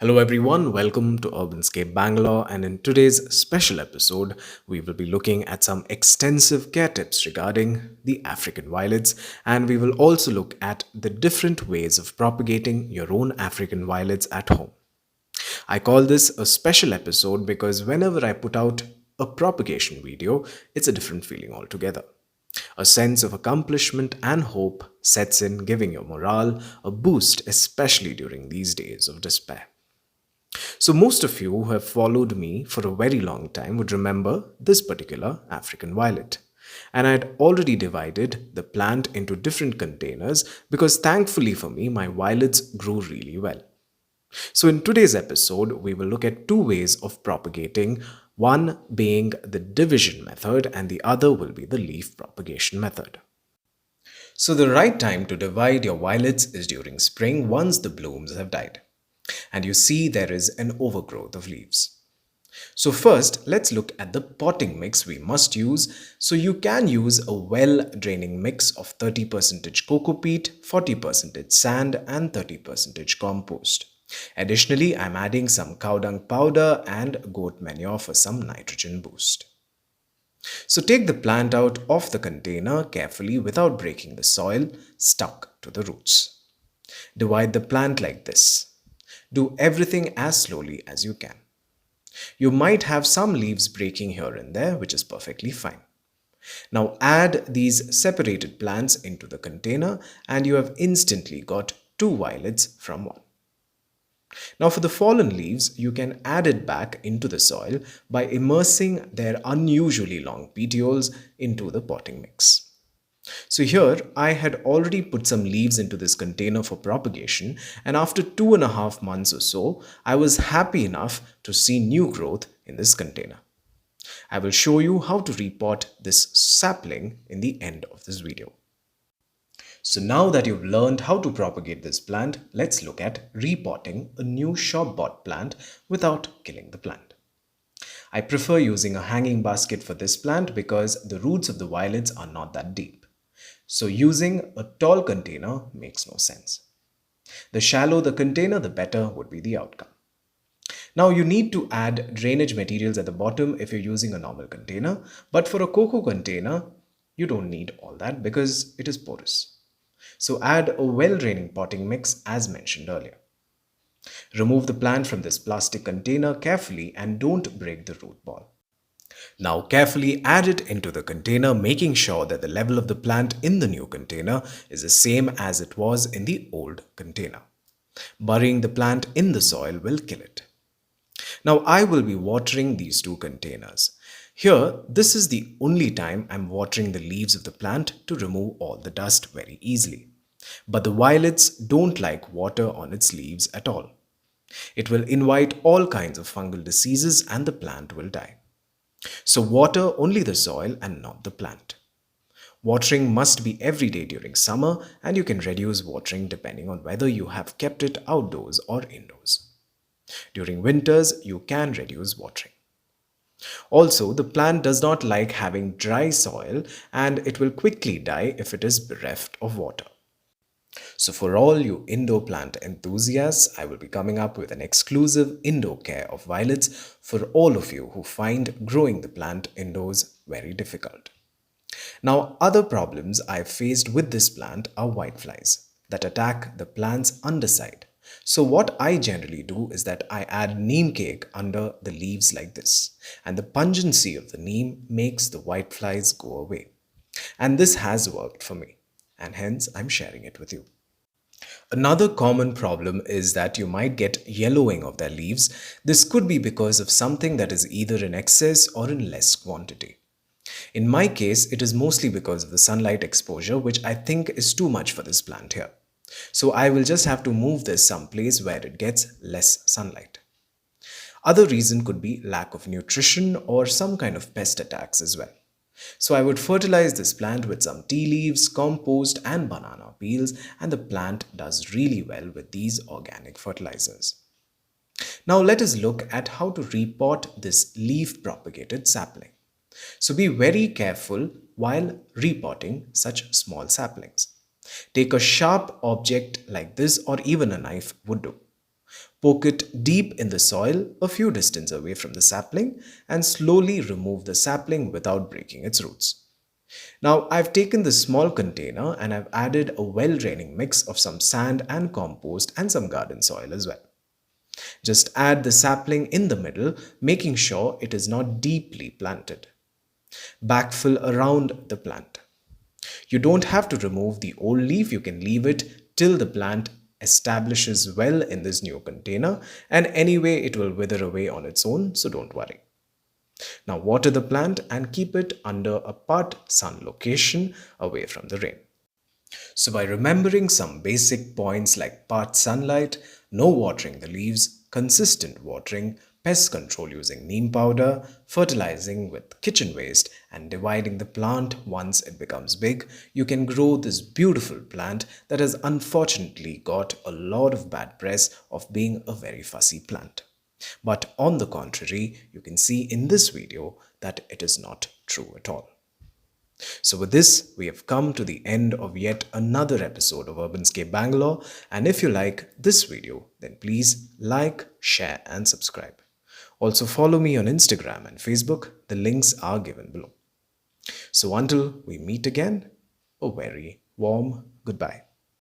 Hello everyone, welcome to Urbanscape Bangalore, and in today's special episode we will be looking at some extensive care tips regarding the African violets, and we will also look at the different ways of propagating your own African violets at home. I call this a special episode because whenever I put out a propagation video, it's a different feeling altogether. A sense of accomplishment and hope sets in, giving your morale a boost, especially during these days of despair. So, most of you who have followed me for a very long time would remember this particular African violet. And I had already divided the plant into different containers because thankfully for me, my violets grew really well. So, in today's episode, we will look at two ways of propagating, one being the division method, and the other will be the leaf propagation method. So, the right time to divide your violets is during spring once the blooms have died and you see there is an overgrowth of leaves. So first, let's look at the potting mix we must use. So you can use a well-draining mix of 30% cocoa peat, 40% sand and 30% compost. Additionally, I'm adding some cow dung powder and goat manure for some nitrogen boost. So take the plant out of the container carefully without breaking the soil stuck to the roots. Divide the plant like this. Do everything as slowly as you can. You might have some leaves breaking here and there, which is perfectly fine. Now add these separated plants into the container and you have instantly got two violets from one. Now for the fallen leaves, you can add it back into the soil by immersing their unusually long petioles into the potting mix. So here I had already put some leaves into this container for propagation, and after 2.5 months or so, I was happy enough to see new growth in this container. I will show you how to repot this sapling in the end of this video. So now that you've learned how to propagate this plant, let's look at repotting a new shop-bought plant without killing the plant. I prefer using a hanging basket for this plant because the roots of the violets are not that deep. So using a tall container makes no sense. The shallower the container, the better would be the outcome. Now you need to add drainage materials at the bottom if you're using a normal container, but for a cocoa container, you don't need all that because it is porous. So add a well-draining potting mix as mentioned earlier. Remove the plant from this plastic container carefully and don't break the root ball. Now carefully add it into the container, making sure that the level of the plant in the new container is the same as it was in the old container. Burying the plant in the soil will kill it. Now I will be watering these two containers. Here, this is the only time I'm watering the leaves of the plant to remove all the dust very easily. But the violets don't like water on its leaves at all. It will invite all kinds of fungal diseases and the plant will die. So water only the soil and not the plant. Watering must be every day during summer and you can reduce watering depending on whether you have kept it outdoors or indoors. During winters, you can reduce watering. Also, the plant does not like having dry soil and it will quickly die if it is bereft of water. So for all you indoor plant enthusiasts, I will be coming up with an exclusive indoor care of violets for all of you who find growing the plant indoors very difficult. Now, other problems I've faced with this plant are whiteflies that attack the plant's underside. So what I generally do is that I add neem cake under the leaves like this, and the pungency of the neem makes the whiteflies go away. And this has worked for me, and hence I'm sharing it with you. Another common problem is that you might get yellowing of their leaves. This could be because of something that is either in excess or in less quantity. In my case, it is mostly because of the sunlight exposure, which I think is too much for this plant here. So I will just have to move this someplace where it gets less sunlight. Other reason could be lack of nutrition or some kind of pest attacks as well. So I would fertilize this plant with some tea leaves, compost and banana peels, and the plant does really well with these organic fertilizers. Now let us look at how to repot this leaf propagated sapling. So be very careful while repotting such small saplings. Take a sharp object like this or even a knife would do. Poke it deep in the soil a few distance away from the sapling and slowly remove the sapling without breaking its roots. Now I've taken this small container and I've added a well-draining mix of some sand and compost and some garden soil as well. Just add the sapling in the middle, making sure it is not deeply planted. Backfill around the plant. You don't have to remove the old leaf, you can leave it till the plant establishes well in this new container, and anyway it will wither away on its own, so don't worry. Now water the plant and keep it under a part sun location away from the rain. So by remembering some basic points like part sunlight, no watering the leaves, consistent watering, pest control using neem powder, fertilizing with kitchen waste, and dividing the plant once it becomes big, you can grow this beautiful plant that has unfortunately got a lot of bad press of being a very fussy plant. But on the contrary, you can see in this video that it is not true at all. So with this, we have come to the end of yet another episode of Urbanscape Bangalore, and if you like this video, then please like, share and subscribe. Also follow me on Instagram and Facebook, the links are given below. So until we meet again, a very warm goodbye.